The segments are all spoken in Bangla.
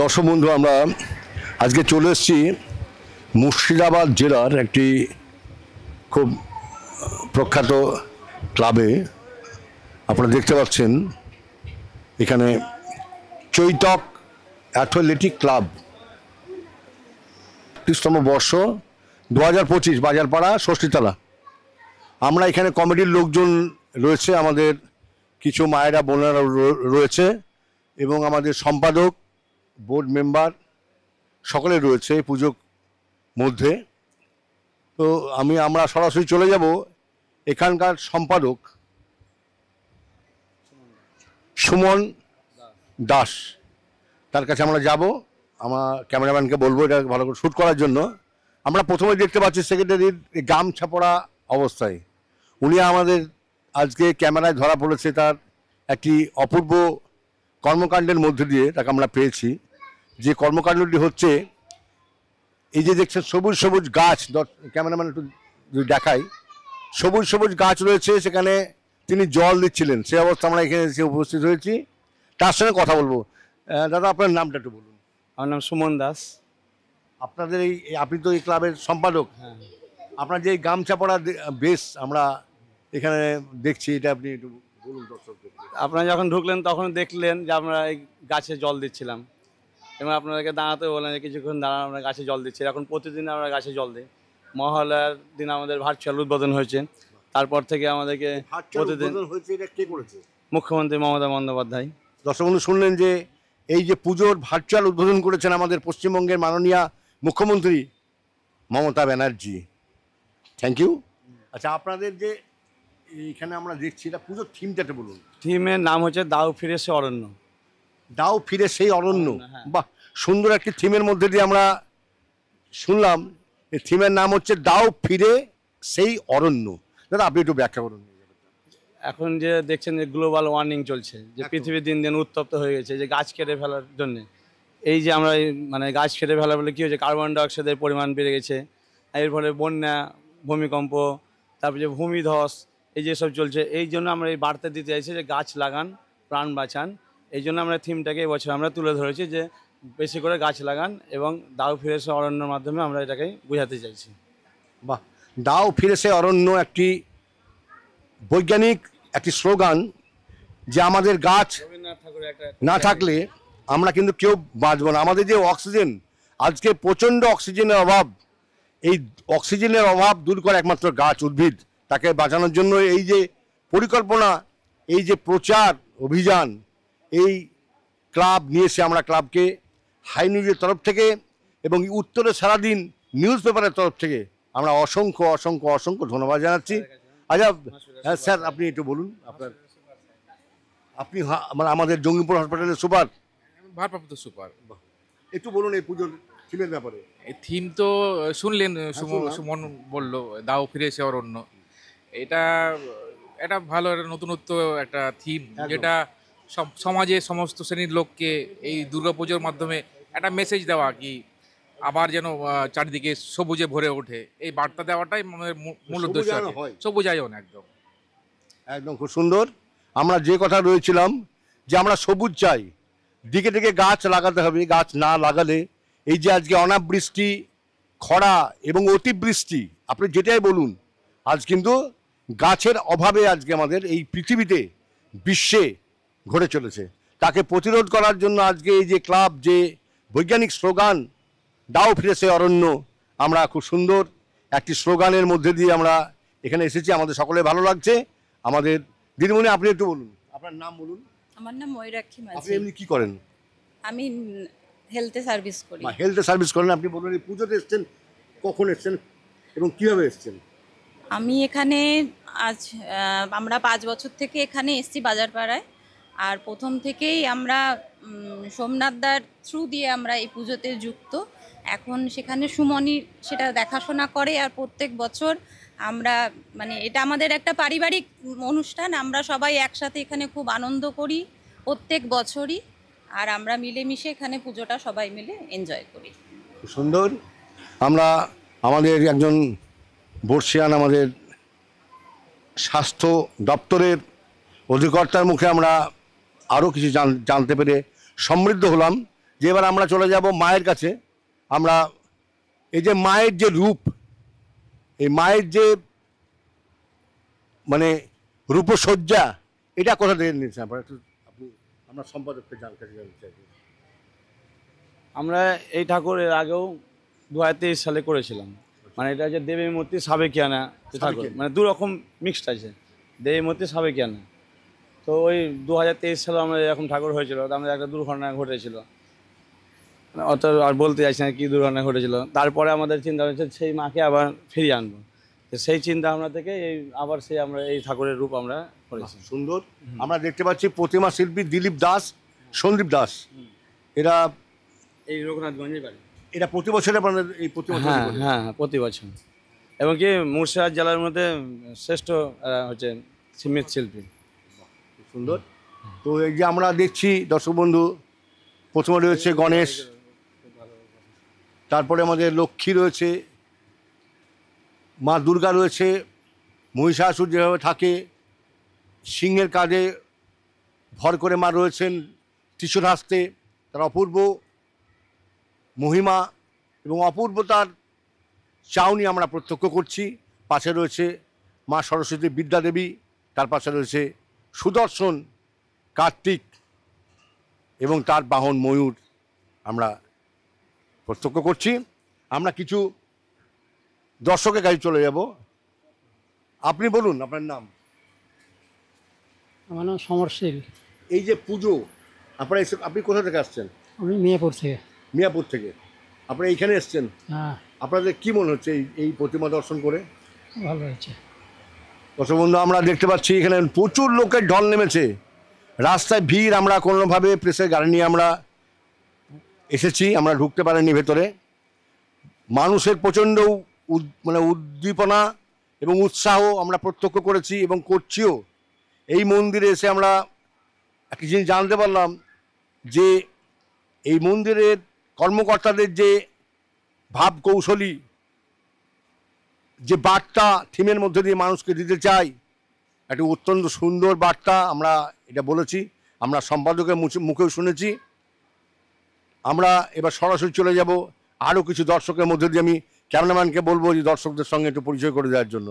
দর্শক বন্ধু, আমরা আজকে চলে এসেছি মুর্শিদাবাদ জেলার একটি খুব প্রখ্যাত ক্লাবে। আপনারা দেখতে পাচ্ছেন এখানে চৈতক অ্যাথলেটিক ক্লাব ৩০তম বর্ষ 2025 বাজারপাড়া ষষ্ঠীতলা। আমরা এখানে কমিটির লোকজন রয়েছে, আমাদের কিছু মায়েরা বোনেরা রয়েছে এবং আমাদের সম্পাদক বোর্ড মেম্বার সকলে রয়েছে এই পুজোর মধ্যে। তো আমরা সরাসরি চলে যাব এখানকার সম্পাদক সুমন দাস, তার কাছে আমরা যাব। আমার ক্যামেরাম্যানকে বলবো এটা ভালো করে শ্যুট করার জন্য। আমরা প্রথমে দেখতে পাচ্ছি সেক্রেটারির গামছা পরা অবস্থায়। উনি আমাদের আজকে ক্যামেরায় ধরা পড়েছে তার একটি অপূর্ব কর্মকাণ্ডের মধ্যে দিয়ে তাকে আমরা পেয়েছি। যে কর্মকাণ্ডটি হচ্ছে এই যে দেখছেন সবুজ সবুজ গাছ, ক্যামেরাম্যান একটু দেখাই, সবুজ সবুজ গাছ রয়েছে, সেখানে তিনি জল দিচ্ছিলেন। সেই অবস্থা আমরা এখানে এসে উপস্থিত হয়েছি, তার সঙ্গে কথা বলবো। দাদা, আপনার নামটা একটু বলুন। আমার নাম সুমন দাস। আপনাদের আপনি তো এই ক্লাবের সম্পাদক। হ্যাঁ, আপনার যে গামছা পরা বেশ আমরা এখানে দেখছি, এটা আপনি একটু বলুন দর্শকদের। আপনারা যখন ঢুকলেন তখন দেখলেন যে আমরা এই গাছে জল দিচ্ছিলাম এবং আপনাদেরকে দাঁড়াতে বললেন যে কিছুক্ষণ দাঁড়ান, আমরা গাছে জল দিচ্ছি। এখন প্রতিদিন আমরা গাছে জল দিই। মহালয়ার দিন আমাদের ভার্চুয়াল উদ্বোধন হয়েছে, তারপর থেকে আমাদেরকে প্রতিদিন হয়েছে। এটা কে করেছে? মুখ্যমন্ত্রী মমতা বন্দ্যোপাধ্যায়। দর্শক বন্ধু শুনলেন যে এই যে পুজোর ভার্চুয়াল উদ্বোধন করেছেন আমাদের পশ্চিমবঙ্গের মাননীয় মুখ্যমন্ত্রী মমতা ব্যানার্জি। Thank you. আচ্ছা, আপনাদের যে এইখানে আমরা দেখছি এটা পুজোর থিমটা বলুন। থিমের নাম হচ্ছে দাও ফিরে সে অরণ্য। দাও ফিরে সেই অরণ্য। হ্যাঁ। বাহ, সুন্দর একটি থিমের মধ্যে দিয়ে আমরা শুনলাম। এই থিমের নাম হচ্ছে দাও ফিরে সেই অরণ্য। দাদা, আপনি একটু ব্যাখ্যা করুন। এখন যে দেখছেন যে গ্লোবাল ওয়ার্মিং চলছে, যে পৃথিবী দিন দিন উত্তপ্ত হয়ে গেছে, যে গাছ কেটে ফেলার জন্যে। এই যে আমরা মানে গাছ কেটে ফেলার ফলে কী হয়েছে, কার্বন ডাইঅক্সাইডের পরিমাণ বেড়ে গেছে। এর ফলে বন্যা, ভূমিকম্প, তারপরে যে ভূমিধস, এই যে সব চলছে। এই জন্য আমরা এই বার্তা দিতে চাইছি যে গাছ লাগান, প্রাণ বাঁচান। এই জন্য আমরা থিমটাকে এবছর আমরা তুলে ধরেছি যে বেশি করে গাছ লাগান এবং দাও ফিরে সে অরণ্যের মাধ্যমে আমরা এটাকে বোঝাতে চাইছি। বাহ, দাও ফিরে সে অরণ্য একটি বৈজ্ঞানিক একটি স্লোগান, যে আমাদের গাছ রবীন্দ্রনাথ ঠাকুরের একটা না থাকলে আমরা কিন্তু কেউ বাঁচব না। আমাদের যে অক্সিজেন, আজকে প্রচণ্ড অক্সিজেনের অভাব, এই অক্সিজেনের অভাব দূর করে একমাত্র গাছ, উদ্ভিদ। তাকে বাঁচানোর জন্য এই যে পরিকল্পনা, এই যে প্রচার অভিযান, এই ক্লাব নিয়েছে। আমরা ক্লাবকে হাই নিউজের তরফ থেকে এবং উত্তরে সারাদিন নিউজ পেপারের তরফ থেকে আমরা অসংখ্য অসংখ্য অসংখ্য ধন্যবাদ জানাচ্ছি। আচ্ছা স্যার, আপনি একটু বলুন। আপনি মানে আমাদের জঙ্গিপুর হসপিটালের সুপার, ভারপ্রাপ্ত সুপার। একটু বলুন এই পুজোর থিমের ব্যাপারে। এই থিম তো শুনলেন, সুমন বলল দাও ফিরে এসে অরণ্য। এটা একটা ভালো একটা নতুনত্ব একটা থিম, যেটা সমাজে সমস্ত শ্রেণীর লোককে এই দুর্গাপুজোর মাধ্যমে একটা মেসেজ দেওয়া, কি আবার যেন চারিদিকে সবুজে ভরে ওঠে, এই বার্তা দেওয়াটাই আমাদের মূল উদ্দেশ্য। সবুজায়ন একদম একদম খুব সুন্দর। আমরা যে কথা রয়েছিলাম যে আমরা সবুজ চাই, দিকে দিকে গাছ লাগাতে হবে। গাছ না লাগালে এই যে আজকে অনাবৃষ্টি, খরা এবং অতিবৃষ্টি, আপনি যেটাই বলুন, আজ কিন্তু গাছের অভাবে আজকে আমাদের এই পৃথিবীতে, বিশ্বে ঘটে চলেছে। তাকে প্রতিরোধ করার জন্য আজকে এই যে ক্লাব, যে বৈজ্ঞানিক স্লোগান দাও ফিরে সে অরণ্য, আমরা খুব সুন্দর একটি স্লোগানের মধ্যে দিয়ে আমরা এখানে এসেছি। আমাদের সকলে ভালো লাগছে। আমাদের দিদিমণি, আপনি একটু বলুন, আপনার নাম বলুন। আমার নাম ময়ূরাক্ষী আপনি মাঝি। এমনি কি করেন? আমি হেলথে সার্ভিস করি। হেলথে সার্ভিস করেন। আপনি বলুন এই পুজোতে এসছেন, কখন এসছেন এবং কীভাবে এসছেন? আমি এখানে আজ আমরা 5 বছর থেকে এখানে এসছি বাজারপাড়ায়। আর প্রথম থেকেই আমরা সোমনাথদার থ্রু দিয়ে আমরা এই পুজোতে যুক্ত। এখন সেখানে সুমনি সেটা দেখাশোনা করে। আর প্রত্যেক বছর আমরা মানে এটা আমাদের একটা পারিবারিক অনুষ্ঠান, আমরা সবাই একসাথে এখানে খুব আনন্দ করি প্রত্যেক বছরই। আর আমরা মিলেমিশে এখানে পুজোটা সবাই মিলে এনজয় করি। খুব সুন্দর। আমরা আমাদের একজন বর্ষিয়ান, আমাদের স্বাস্থ্য দপ্তরের অধিকর্তার মুখে আমরা আরও কিছু জানতে পেরে সমৃদ্ধ হলাম যে এবার আমরা চলে যাব মায়ের কাছে। আমরা এই যে মায়ের যে রূপ, এই মায়ের যে মানে রূপসজ্জা, এটা কোথা থেকে নিয়েছেন আপনারা একটু, আমরা সম্পাদককে জানতে চাই। আমরা এই ঠাকুর এর আগেও 2023 সালে করেছিলাম। মানে এটা যে দেবী মূর্তি সাবেকিয়ানা ঠাকুর, সাবেকিয়ানা। মানে দু রকম মিক্সড আছে, দেবী মূর্তি সাবেকিয়ানা। তো ওই 2023 সালে আমরা এরকম ঠাকুর হয়েছিল, তো আমাদের একটা দুর্ঘটনা ঘটেছিল, অত আর বলতে চাইছি না কী দুর্ঘটনা ঘটেছিল। তারপরে আমাদের চিন্তা হয়েছে সেই মাকে আবার ফিরিয়ে আনবো, তো সেই চিন্তা ভাবনা থেকে আবার আমরা এই ঠাকুরের রূপ আমরা করেছি। সুন্দর। আমরা দেখতে পাচ্ছি প্রতিমা শিল্পী দিলীপ দাস, সন্দীপ দাস, এরা এই রঘুনাথগঞ্জের বাড়ি। এটা প্রতি বছর আপনাদের এই প্রতিমা তৈরি হ্যাঁ করেন? হ্যাঁ, প্রতি বছর। এবং কি মুর্শিদাবাদ জেলার মধ্যে শ্রেষ্ঠ হচ্ছে মৃৎশিল্পী। সুন্দর। তো এই যে আমরা দেখছি দর্শক বন্ধু, প্রথমে রয়েছে গণেশ, তারপরে আমাদের লক্ষ্মী রয়েছে, মা দুর্গা রয়েছে, মহিষাসুর যেভাবে থাকে সিংহের কাঁধে ভর করে মা রয়েছেন ত্রিশূল হাসতে, তার অপূর্ব মহিমা এবং অপূর্বতার চাউনি আমরা প্রত্যক্ষ করছি। পাশে রয়েছে মা সরস্বতী বিদ্যা দেবী, তার পাশে রয়েছে সুদর্শন কার্তিক এবং তার বাহন ময়ূর আমরা প্রত্যক্ষ করছি। আমরা কিছু দর্শকের কাছে চলে যাব। আপনি বলুন আপনার নাম। আমার নাম সমরশীল। এই যে পুজো আপনারা আপনি কোথা থেকে আসছেন? আমি মিয়াপুর থেকে। মিয়াপুর থেকে আপনারা এইখানে এসছেন, হ্যাঁ, আপনাদের কি মনে হচ্ছে এই প্রতিমা দর্শন করে? ভালো হয়েছে। দর্শক বন্ধু, আমরা দেখতে পাচ্ছি এখানে প্রচুর লোকের ঢল নেমেছে, রাস্তায় ভিড়। আমরা কোনোভাবে প্রেসের গাড়ি নিয়ে আমরা এসেছি, আমরা ঢুকতে পারিনি ভেতরে। মানুষের প্রচণ্ড মানে উদ্দীপনা এবং উৎসাহ আমরা প্রত্যক্ষ করেছি এবং করছিও। এই মন্দিরে এসে আমরা একটা জিনিস জানতে পারলাম যে এই মন্দিরের কর্মকর্তাদের যে ভাব কৌশলী, যে বার্তা থিমের মধ্যে দিয়ে মানুষকে দিতে চাই, একটা অত্যন্ত সুন্দর বার্তা। আমরা এটা বলেছি, আমরা সম্পাদকের মুখেও শুনেছি। আমরা এবার সরাসরি চলে যাব আরও কিছু দর্শকের মধ্যে দিয়ে। আমি ক্যামেরাম্যানকে বলবো যে দর্শকদের সঙ্গে একটু পরিচয় করে দেওয়ার জন্য।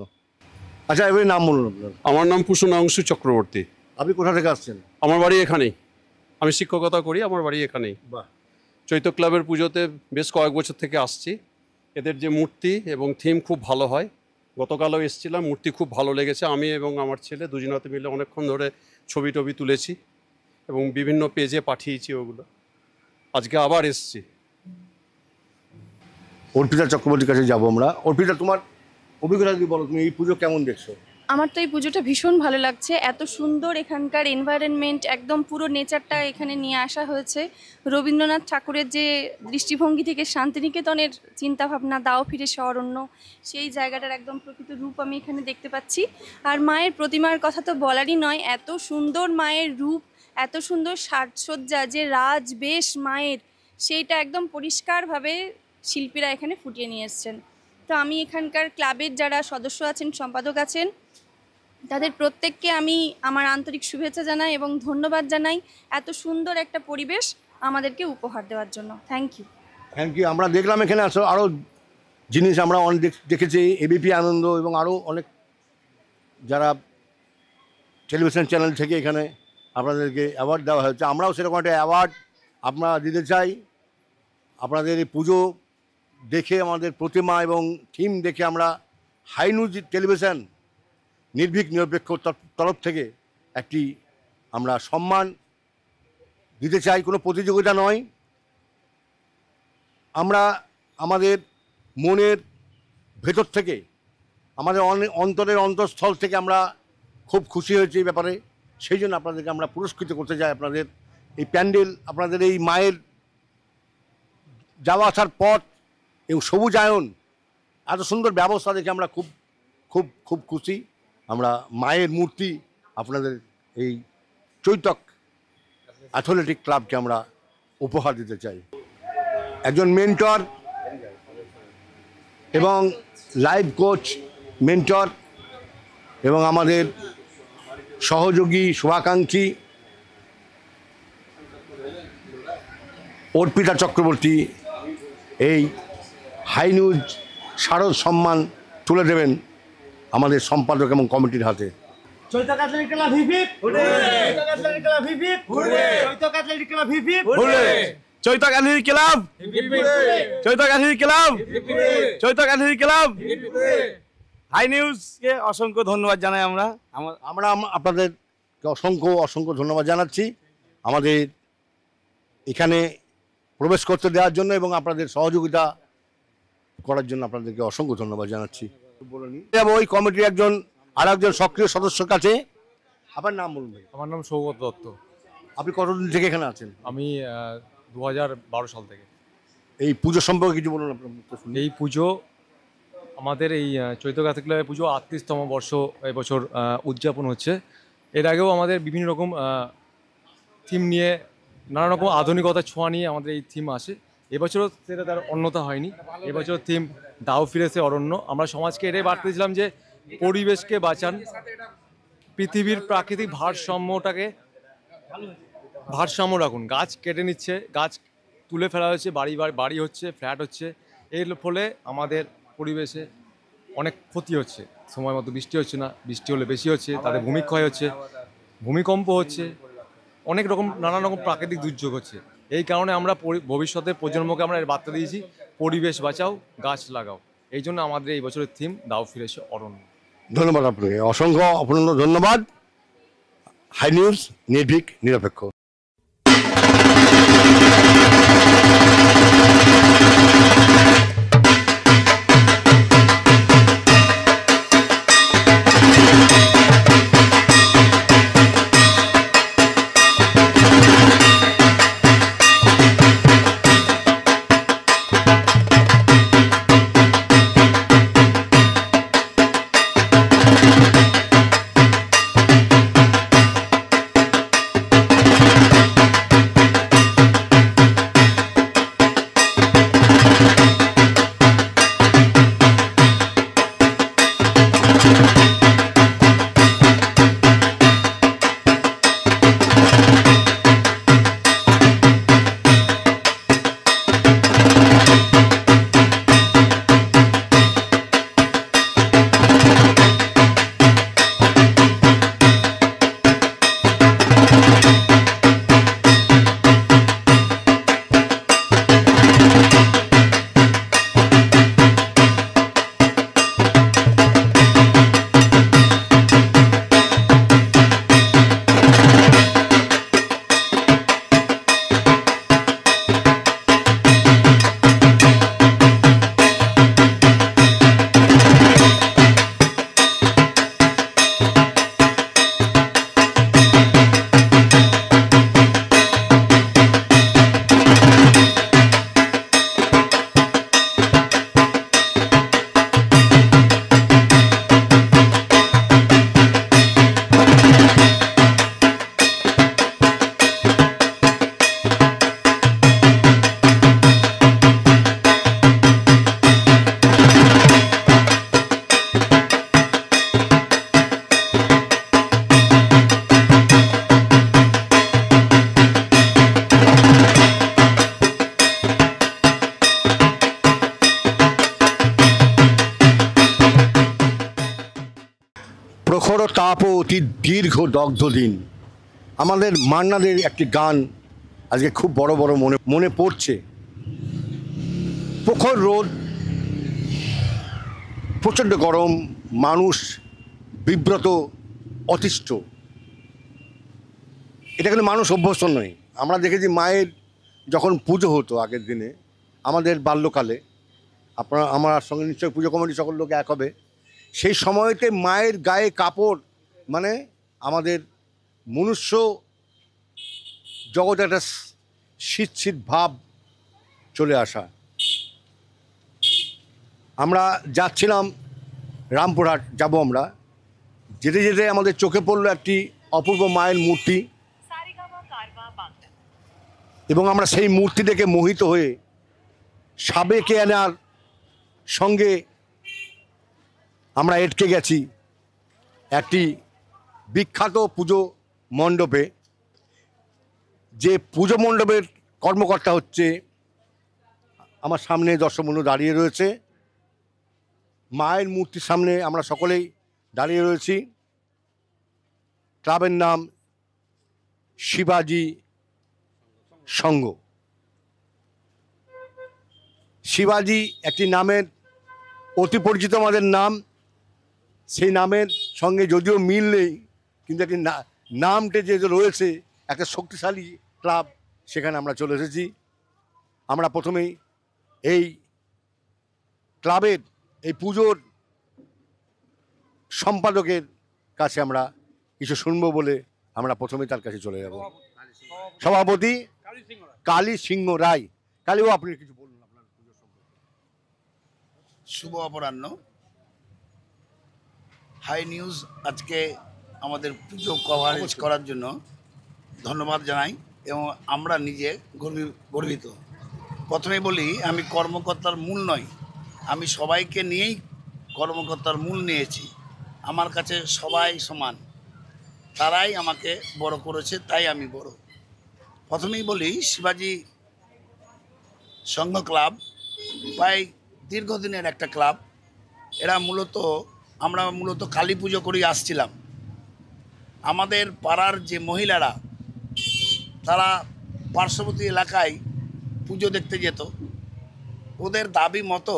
আচ্ছা, এবার নাম বলুন আপনার। আমার নাম কুসুমাংশু চক্রবর্তী। আপনি কোথা থেকে আসছেন? আমার বাড়ি এখানেই, আমি শিক্ষকতা করি, আমার বাড়ি এখানেই। বাহ। চৈত্র ক্লাবের পুজোতে বেশ কয়েক বছর থেকে আসছি। এদের যে মূর্তি এবং থিম খুব ভালো হয়। গতকালও এসেছিলাম, মূর্তি খুব ভালো লেগেছে। আমি এবং আমার ছেলে দুজনাতে মিলে অনেকক্ষণ ধরে ছবি টবি তুলেছি এবং বিভিন্ন পেজে পাঠিয়েছি ওগুলো। আজকে আবার এসছি। অর্পিতা চক্রবর্তীর কাছে যাবো আমরা। অর্পিতা, তোমার অভিজ্ঞতা যদি বলো, তুমি এই পুজো কেমন দেখছো? আমার তো এই পুজোটা ভীষণ ভালো লাগছে। এত সুন্দর এখানকার এনভায়রনমেন্ট, একদম পুরো নেচারটা এখানে নিয়ে আসা হয়েছে। রবীন্দ্রনাথ ঠাকুরের যে দৃষ্টিভঙ্গি থেকে শান্তিনিকেতনের চিন্তাভাবনা, দাও ফিরে সে অরণ্য, সেই জায়গাটার একদম প্রকৃত রূপ আমি এখানে দেখতে পাচ্ছি। আর মায়ের প্রতিমার কথা তো বলারই নয়, এত সুন্দর মায়ের রূপ, এত সুন্দর সাজসজ্জা, যে রাজবেশ মায়ের, সেইটা একদম পরিষ্কারভাবে শিল্পীরা এখানে ফুটিয়ে নিয়ে এসছেন। তো আমি এখানকার ক্লাবের যারা সদস্য আছেন, সম্পাদক আছেন, তাদের প্রত্যেককে আমি আমার আন্তরিক শুভেচ্ছা জানাই এবং ধন্যবাদ জানাই এত সুন্দর একটা পরিবেশ আমাদেরকে উপহার দেওয়ার জন্য। Thank you. Thank you. আমরা দেখলাম এখানে আরও জিনিস আমরা অনেক দেখেছি, এবিপি আনন্দ এবং আরও অনেক যারা টেলিভিশন চ্যানেল থেকে এখানে আপনাদেরকে অ্যাওয়ার্ড দেওয়া হয়েছে। আমরাও সেরকম একটা অ্যাওয়ার্ড আমরা দিতে চাই। আপনাদের এই পুজো দেখে, আমাদের প্রতিমা এবং থিম দেখে আমরা হাই নিউজ টেলিভিশন নির্ভীক নিরপেক্ষ তরফ থেকে একটি আমরা সম্মান দিতে চাই। কোনো প্রতিযোগিতা নয়, আমরা আমাদের মনের ভেতর থেকে, আমাদের অন্তরের অন্তঃস্থল থেকে আমরা খুব খুশি হয়েছি এই ব্যাপারে। সেই জন্য আপনাদেরকে আমরা পুরস্কৃত করতে চাই। আপনাদের এই প্যান্ডেল, আপনাদের এই মায়ের যাওয়া আসার পথ এবং সবুজায়ন, এত সুন্দর ব্যবস্থা দেখে আমরা খুব খুব খুব খুশি। আমরা মায়ের মূর্তি আপনাদের এই চৈতক অ্যাথলেটিক ক্লাবকে আমরা উপহার দিতে চাই। একজন মেন্টর এবং লাইফ কোচ, মেন্টর এবং আমাদের সহযোগী, শুভাকাঙ্ক্ষী অর্পিতা চক্রবর্তী এই হাই নিউজ শারদ সম্মান তুলে দেবেন আমাদের সম্পাদক এবং কমিটির হাতে। চৈত Catholic club hip hip hooray, চৈত Catholic club hip hip hooray, চৈত Catholic club hip hip hooray, চৈত ক্যাথলিক ক্লাব, চৈত ক্যাথলিক ক্লাব, চৈত ক্যাথলিক ক্লাব। হাই নিউজকে অসংখ্য ধন্যবাদ জানাই আমরা। আমরা আপনাদেরকে অসংখ্য অসংখ্য ধন্যবাদ জানাচ্ছি আমাদের এখানে প্রবেশ করতে দেওয়ার জন্য এবং আপনাদের সহযোগিতা করার জন্য আপনাদেরকে অসংখ্য ধন্যবাদ জানাচ্ছি। ওই কমিটির আর একজন সক্রিয় সদস্যর কাছে। আপনার নাম বলুন ভাই। আমার নাম সৌগত দত্ত। আপনি কতদিন থেকে এখানে আছেন? আমি 2012 সাল থেকে। এই পুজো সম্পর্কে কিছু বলুন আপনার মুখে শুনি। এই পুজো আমাদের এই চৈত্র ক্যাথলিক ক্লাবের পুজো 38তম বর্ষ এবছর উদযাপন হচ্ছে। এর আগেও আমাদের বিভিন্ন রকম থিম নিয়ে নানা রকম আধুনিকতার ছোঁয়া নিয়ে আমাদের এই থিম আসে। এবছরও সেটা তার অন্যতা হয়নি। এবছর থিম দাও ফিরেছে অরণ্য। আমরা সমাজকে এটাই বার্তা দিয়েছিলাম যে পরিবেশকে বাঁচান, পৃথিবীর প্রাকৃতিক ভারসাম্য রাখুন। গাছ কেটে নিচ্ছে, গাছ তুলে ফেলা হচ্ছে, বাড়ি হচ্ছে, ফ্ল্যাট হচ্ছে। এর ফলে আমাদের পরিবেশে অনেক ক্ষতি হচ্ছে। সময় মতো বৃষ্টি হচ্ছে না, বৃষ্টি হলে বেশি হচ্ছে, তাতে ভূমিক্ষয় হচ্ছে, ভূমিকম্প হচ্ছে, অনেক রকম নানান রকম প্রাকৃতিক দুর্যোগ হচ্ছে। এই কারণে আমরা ভবিষ্যতের প্রজন্মকে আমরা এর বার্তা দিয়েছি, পরিবেশ বাঁচাও, গাছ লাগাও। এই জন্য আমাদের এই বছরের থিম দাও ফিরেছে অরণ্য। ধন্যবাদ আপনাকে, অসংখ্য অপূর্ণ ধন্যবাদ। হাই নিউজ, নির্ভীক, নিরপেক্ষ। প্রখর তাপ ও অতি দীর্ঘ দগ্ধ দিন। আমাদের মান্নাদের একটি গান আজকে খুব বড় বড় মনে পড়ছে। প্রখর রোদ, প্রচণ্ড গরম, মানুষ বিব্রত, অতিষ্ঠ। এটা কিন্তু মানুষ অভ্যস্ত নয়। আমরা দেখেছি মায়ের যখন পুজো হতো আগের দিনে, আমাদের বাল্যকালে, আপনারা আমার সঙ্গে নিশ্চয়ই পুজো কমিটির সকল লোক এক হবে, সেই সময়তে মায়ের গায়ে কাপড় মানে আমাদের মনুষ্য জগতে একটা শীত শীত ভাব চলে আসা। আমরা যাচ্ছিলাম রামপুরহাট, যাব আমরা, যেতে যেতে আমাদের চোখে পড়লো একটি অপূর্ব মায়ের মূর্তি, এবং আমরা সেই মূর্তি দেখে মোহিত হয়ে সাবেকে আনার সঙ্গে আমরা এটকে গেছি একটি বিখ্যাত পুজো মণ্ডপে। যে পুজো মণ্ডপের কর্মকর্তা হচ্ছে আমার সামনে দর্শক বন্ধু দাঁড়িয়ে রয়েছে, মায়ের মূর্তির সামনে আমরা সকলেই দাঁড়িয়ে রয়েছি। ক্লাবের নাম শিবাজি সংঘ। শিবাজি একটি নামের অতি পরিচিত আমাদের নাম, সেই নামের সঙ্গে যদিও মিল নেই, কিন্তু একটি নামটা যে রয়েছে একটা শক্তিশালী ক্লাব, সেখানে আমরা চলে এসেছি। আমরা প্রথমেই এই ক্লাবের এই পুজোর সম্পাদকের কাছে আমরা কিছু শুনবো বলে আমরা প্রথমেই তার কাছে চলে যাব। সভাপতি কালী সিংহ রায়। কালীবাবু, আপনি কিছু বলুন আপনার পুজো সম্পর্কে। শুভ অপরাহ্ন। হাই নিউজ আজকে আমাদের পুজো কভারেজ করার জন্য ধন্যবাদ জানাই এবং আমরা নিজে গর্বিত। প্রথমে বলি, আমি কর্মকর্তার মূল নই, আমি সবাইকে নিয়েই কর্মকর্তার মূল নিয়েছি। আমার কাছে সবাই সমান, তারাই আমাকে বড় করেছে, তাই আমি বড়। প্রথমেই বলি, শিবাজি সংঘ ক্লাব প্রায় দীর্ঘদিনের একটা ক্লাব। আমরা মূলত কালী পুজো করেই আসছিলাম। আমাদের পাড়ার যে মহিলারা, তারা পার্শ্ববর্তী এলাকায় পুজো দেখতে যেত। ওদের দাবি মতো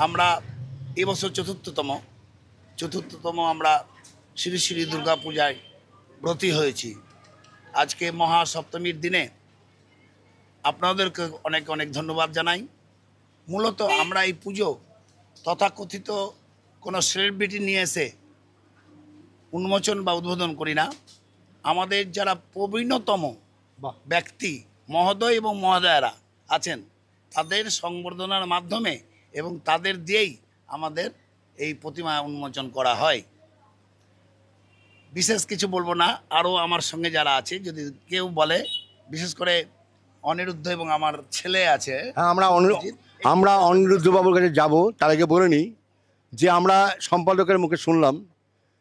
আমরা এবছর চতুর্থতম আমরা শ্রী শ্রী দুর্গা পূজায় ব্রতী হয়েছি। আজকে মহাসপ্তমীর দিনে আপনাদেরকে অনেক অনেক ধন্যবাদ জানাই। মূলত আমরা এই পুজো তথাকথিত কোনো সেলিব্রিটি নিয়ে এসে উন্মোচন বা উদ্বোধন করি না। আমাদের যারা প্রবীণতম ব্যক্তি মহোদয় এবং মহোদয়ারা আছেন, তাদের সংবর্ধনার মাধ্যমে এবং তাদের দিয়েই আমাদের এই প্রতিমা উন্মোচন করা হয়। বিশেষ কিছু বলবো না, আরও আমার সঙ্গে যারা আছে যদি কেউ বলে, বিশেষ করে অনিরুদ্ধ এবং আমার ছেলে আছে। হ্যাঁ, আমরা অনিরুদ্ধ বাবুর কাছে যাব। তার আগে বলে নিই যে আমরা সম্পাদকের মুখে শুনলাম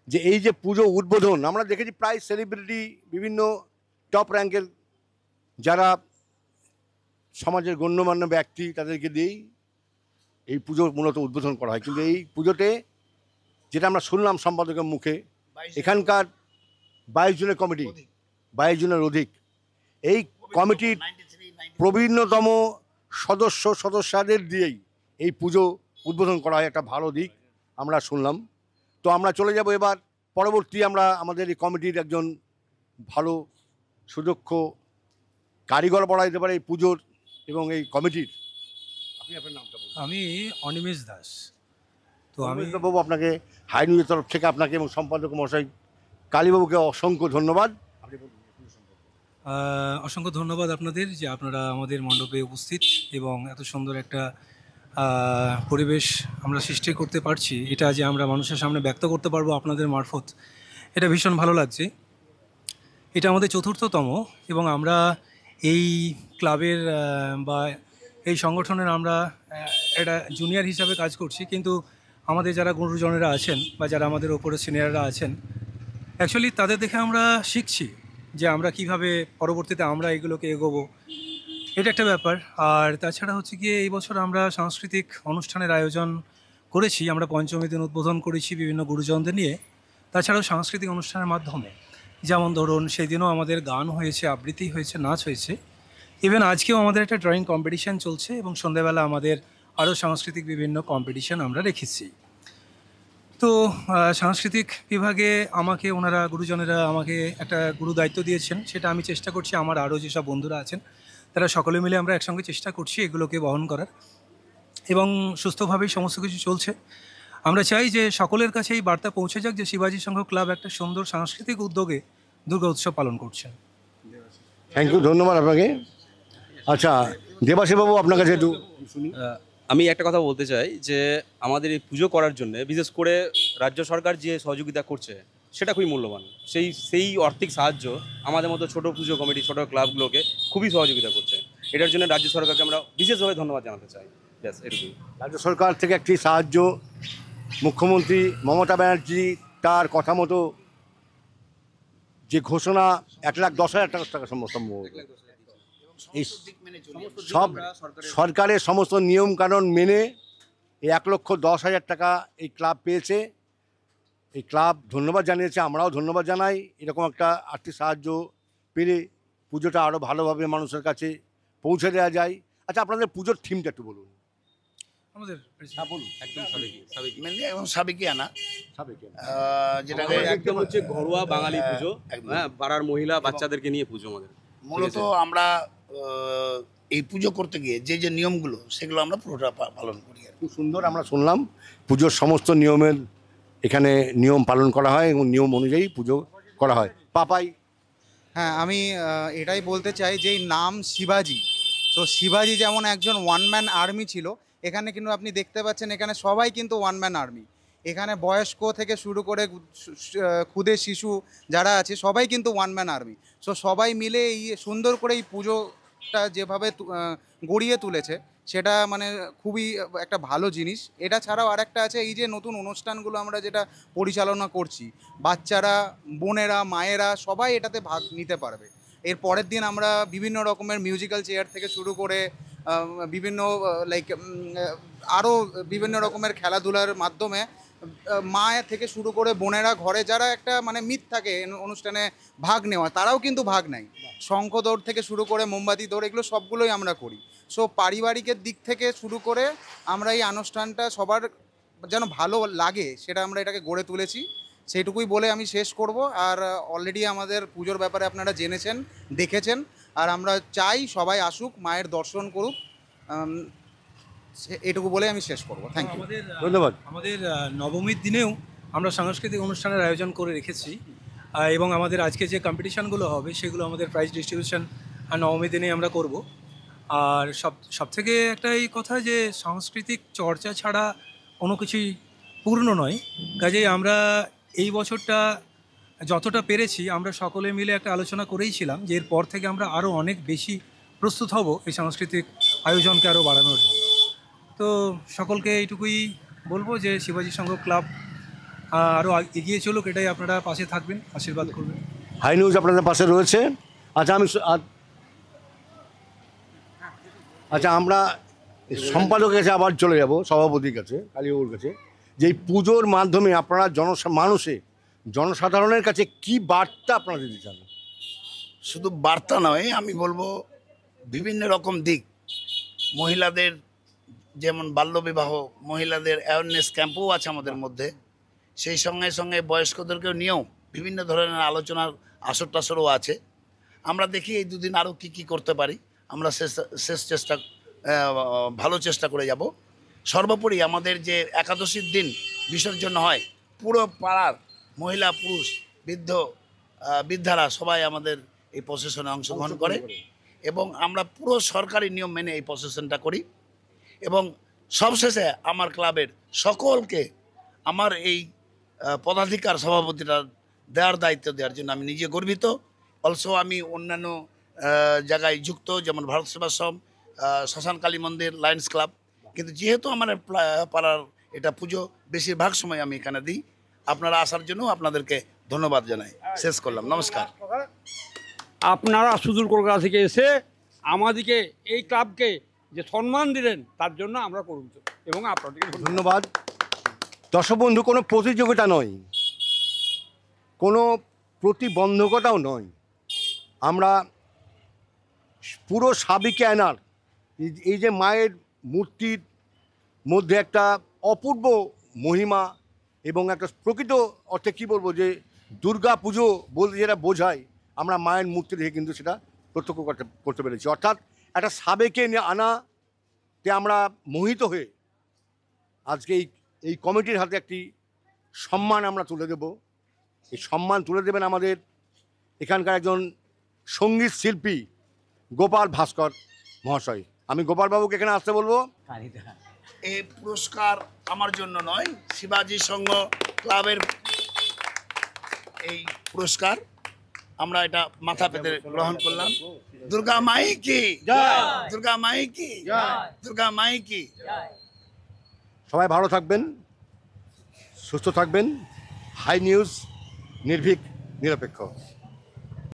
যে এই যে পুজো উদ্বোধন, আমরা দেখেছি প্রায় সেলিব্রিটি, বিভিন্ন টপ র্যাঙ্কের যারা সমাজের গণ্যমান্য ব্যক্তি, তাদেরকে দিয়েই এই পুজো মূলত উদ্বোধন করা হয়। কিন্তু এই পুজোতে যেটা আমরা শুনলাম সম্পাদকের মুখে, এখানকার 22 জনের কমিটি, 22 জনের অধিক, এই কমিটির প্রবীণতম সদস্যদের দিয়েই এই পুজো উদ্বোধন করা হয়। একটা ভালো দিক আমরা শুনলাম। তো আমরা চলে যাব এবার পরবর্তী, আমরা আমাদের এই কমিটির একজন ভালো সুদক্ষ কারিগর বলা যেতে পারে এই পুজোর এবং এই কমিটির। আপনি আপনার নামটা বলুন। আমি অনিমেষ দাস। তো আমি বাবু, আপনাকে হাই নিউজের তরফ থেকে আপনাকে এবং সম্পাদক মহাশয় কালীবাবুকে অসংখ্য ধন্যবাদ। অসংখ্য ধন্যবাদ আপনাদের যে আপনারা আমাদের মণ্ডপে উপস্থিত এবং এত সুন্দর একটা পরিবেশ আমরা সৃষ্টি করতে পারছি। এটা যে আমরা মানুষের সামনে ব্যক্ত করতে পারবো আপনাদের মারফত, এটা ভীষণ ভালো লাগছে। এটা আমাদের চতুর্থতম এবং আমরা এই ক্লাবের বা এই সংগঠনের আমরা একটা জুনিয়র হিসাবে কাজ করছি, কিন্তু আমাদের যারা গুরুজনেরা আছেন বা যারা আমাদের ওপরে সিনিয়ররা আছেন, অ্যাকচুয়ালি তাদের দেখে আমরা শিখছি যে আমরা কিভাবে পরবর্তীতে আমরা এগুলোকে এগোবো, এটা একটা ব্যাপার। আর তাছাড়া হচ্ছে গিয়ে এই বছর আমরা সাংস্কৃতিক অনুষ্ঠানের আয়োজন করেছি। আমরা পঞ্চমী দিন উদ্বোধন করেছি বিভিন্ন গুরুজনদের নিয়ে। তাছাড়াও সাংস্কৃতিক অনুষ্ঠানের মাধ্যমে, যেমন ধরুন সেই দিনও আমাদের গান হয়েছে, আবৃত্তি হয়েছে, নাচ হয়েছে। ইভেন আজকেও আমাদের একটা ড্রয়িং কম্পিটিশান চলছে এবং সন্ধ্যাবেলা আমাদের আরও সাংস্কৃতিক বিভিন্ন কম্পিটিশান আমরা রেখেছি। তো সাংস্কৃতিক বিভাগে আমাকে ওনারা গুরুজনেরা আমাকে একটা গুরু দায়িত্ব দিয়েছেন, সেটা আমি চেষ্টা করছি। আমার আরও যেসব বন্ধুরা আছেন তারা সকলে মিলে আমরা একসঙ্গে চেষ্টা করছি এগুলোকে বহন করার এবং সুস্থভাবেই সমস্ত কিছু চলছে। আমরা চাই যে সকলের কাছে এই বার্তা পৌঁছে যাক যে শিবাজি সংঘ ক্লাব একটা সুন্দর সাংস্কৃতিক উদ্যোগে দুর্গা উৎসব পালন করছেন। থ্যাংক ইউ, ধন্যবাদ আপনাকে। আচ্ছা, দেবাশীবাবু আপনার কাছে একটু শুনি। আমি একটা কথা বলতে চাই যে আমাদের এই পুজো করার জন্য বিশেষ করে রাজ্য সরকার যে সহযোগিতা করছে সেটা খুবই মূল্যবান। সেই আর্থিক সাহায্য আমাদের মতো ছোটো পুজো কমিটি, ছোটো ক্লাবগুলোকে খুবই সহযোগিতা করছে। এটার জন্য রাজ্য সরকারকে আমরা বিশেষভাবে ধন্যবাদ জানাতে চাই। ব্যাস এটুকুই। রাজ্য সরকার থেকে একটি সাহায্য, মুখ্যমন্ত্রী মমতা ব্যানার্জি তার কথা মতো যে ঘোষণা 1,10,000 টাকা সম্ভব এই সব সরকারের সমস্ত নিয়ম কানুন মেনে এই 1,10,000 টাকা এই ক্লাব পেয়েছে। এই ক্লাব ধন্যবাদ জানিয়েছে, আমরাও ধন্যবাদ জানাই। এরকম একটা আর্থিক সাহায্য পেলে পুজোটা আরও ভালোভাবে মানুষের কাছে পৌঁছে দেওয়া যায়। আচ্ছা, আপনাদের পুজোর থিমটা একটু বলুন। আমাদের মেনলি এবং সাবেকিয়ানা, যেটাকে একদম হচ্ছে ঘরোয়া বাঙালি পুজো, হ্যাঁ, পাড়ার মহিলা বাচ্চাদেরকে নিয়ে পুজো আমাদের। মূলত আমরা এই পুজো করতে গিয়ে যে যে নিয়মগুলো সেগুলো আমরা পুরোটা পালন করি। খুব সুন্দর, আমরা শুনলাম পুজোর সমস্ত নিয়মের এখানে নিয়ম পালন করা হয় এবং নিয়ম অনুযায়ী পুজো করা হয়। পাপাই। হ্যাঁ, আমি এটাই বলতে চাই যে এই নাম শিবাজি, তো শিবাজি যেমন একজন ওয়ান ম্যান আর্মি ছিল, এখানে কিন্তু আপনি দেখতে পাচ্ছেন এখানে সবাই কিন্তু ওয়ান ম্যান আর্মি। এখানে বয়স্ক থেকে শুরু করে ক্ষুদে শিশু যারা আছে সবাই কিন্তু ওয়ান ম্যান আর্মি। সো সবাই মিলে এই সুন্দর করে এই পুজোটা যেভাবে গড়িয়ে তুলেছে সেটা মানে খুবই একটা ভালো জিনিস। এটা ছাড়াও আরেকটা আছে, এই যে নতুন অনুষ্ঠানগুলো আমরা যেটা পরিচালনা করছি, বাচ্চারা, বোনেরা, মায়েরা সবাই এটাতে ভাগ নিতে পারবে। এর পরের দিন আমরা বিভিন্ন রকমের মিউজিক্যাল চেয়ার থেকে শুরু করে বিভিন্ন লাইক আরও বিভিন্ন রকমের খেলাধুলার মাধ্যমে মা থেকে শুরু করে বোনেরা ঘরে যারা একটা মানে মিথ থাকে অনুষ্ঠানে ভাগ নেওয়া, তারাও কিন্তু ভাগ নেয়। শঙ্খ দৌড় থেকে শুরু করে মোমবাতি দৌড়, এগুলো সবগুলোই আমরা করি। সো পারিবারিকের দিক থেকে শুরু করে আমরা এই অনুষ্ঠানটা সবার যেন ভালো লাগে সেটা আমরা এটাকে গড়ে তুলেছি, সেইটুকুই বলে আমি শেষ করব। আর অলরেডি আমাদের পুজোর ব্যাপারে আপনারা জেনেছেন, দেখেছেন, আর আমরা চাই সবাই আসুক, মায়ের দর্শন করুক, এটুকু বলে আমি শেষ করব। থ্যাংক ইউ, ধন্যবাদ। আমাদের নবমীর দিনেও আমরা সাংস্কৃতিক অনুষ্ঠানের আয়োজন করে রেখেছি, এবং আমাদের আজকে যে কম্পিটিশানগুলো হবে সেগুলো আমাদের প্রাইজ ডিস্ট্রিবিউশন আর নবমীর দিনেই আমরা করব। আর সবথেকে একটাই কথা যে সাংস্কৃতিক চর্চা ছাড়া কোনো কিছুই পূর্ণ নয়। কাজেই আমরা এই বছরটা যতটা পেরেছি আমরা সকলে মিলে একটা আলোচনা করেইছিলাম যে এরপর থেকে আমরা আরও অনেক বেশি প্রস্তুত হব এই সাংস্কৃতিক আয়োজনকে আরও বাড়ানোর জন্য। তো সকলকে এইটুকুই বলবো যে শিবাজি সংঘ ক্লাব আরও এগিয়ে চলুক, এটাই আপনারা পাশে থাকবেন, আশীর্বাদ করবেন। হাই নিউজ আপনাদের পাশে রয়েছে। আচ্ছা, আমরা সম্পাদকের কাছে আবার চলে যাব, সভাপতির কাছে, কালীবাবুর কাছে, যে এই পুজোর মাধ্যমে আপনারা জনসাধারণের কাছে কি বার্তা আপনারা দিতে চান? শুধু বার্তা নয়, আমি বলবো বিভিন্ন রকম দিক, মহিলাদের যেমন বাল্যবিবাহ, মহিলাদের অ্যাওয়ারনেস ক্যাম্পও আছে আমাদের মধ্যে, সেই সঙ্গে সঙ্গে বয়স্কদেরকেও নিয়েও বিভিন্ন ধরনের আলোচনার আসর টাসরও আছে। আমরা দেখি এই দুদিন আরও কি করতে পারি, আমরা শেষ চেষ্টা ভালো চেষ্টা করে যাব। সর্বোপরি আমাদের যে একাদশীর দিন বিসর্জন হয়, পুরো পাড়ার মহিলা, পুরুষ, বৃদ্ধারা সবাই আমাদের এই প্রসেশনে অংশগ্রহণ করে এবং আমরা পুরো সরকারি নিয়ম মেনে এই প্রসেশনটা করি। এবং সবশেষে আমার ক্লাবের সকলকে আমার এই পদাধিকার সভাপতিটা দেওয়ার দায়িত্ব দেওয়ার জন্য আমি নিজে গর্বিত। অলসো আমি অন্যান্য জায়গায় যুক্ত, যেমন ভারত সেবাশ্রম, শ্মশান কালী মন্দির, লায়ন্স ক্লাব, কিন্তু যেহেতু আমার পাড়ার এটা পুজো বেশিরভাগ সময় আমি এখানে দিই। আপনারা আসার জন্য আপনাদেরকে ধন্যবাদ জানাই। শেষ করলাম, নমস্কার। আপনারা সুদূর কলকাতা থেকে এসে আমাদেরকে এই ক্লাবকে যে সম্মান দিলেন তার জন্য আমরা করুন এবং আপনাদেরকে ধন্যবাদ। দর্শক বন্ধু, কোনো প্রতিযোগিতা নয়, কোনো প্রতিবন্ধকতাও নয়, আমরা পুরো সাবেকিয়ানার এই যে মায়ের মূর্তির মধ্যে একটা অপূর্ব মহিমা এবং একটা প্রকৃত অর্থে কী বলবো যে দুর্গা পুজো বলতে যেটা বোঝায়, আমরা মায়ের মূর্তি দেখে কিন্তু সেটা প্রত্যক্ষ করতে পেরেছি। অর্থাৎ একটা সাবেকে আনাতে আমরা মোহিত হয়ে আজকে এই কমিটির হাতে একটি সম্মান আমরা তুলে দেব। এই সম্মান তুলে দেবেন আমাদের এখানকার একজন সঙ্গীত শিল্পী গোপাল ভাস্কর মহাশয়। আমি গোপালবাবুকে এখানে আসতে বলবো। এই পুরস্কার আমার জন্য নয়, শিবাজি সংঘ ক্লাবের এই পুরস্কার, আমরা এটা মাথা পেতে গ্রহণ করলাম। দুর্গা মাই কি জয়, দুর্গা মাই কি জয়, দুর্গা মাই কি। সবাই ভালো থাকবেন, সুস্থ থাকবেন। হাই নিউজ, নির্ভীক, নিরপেক্ষ।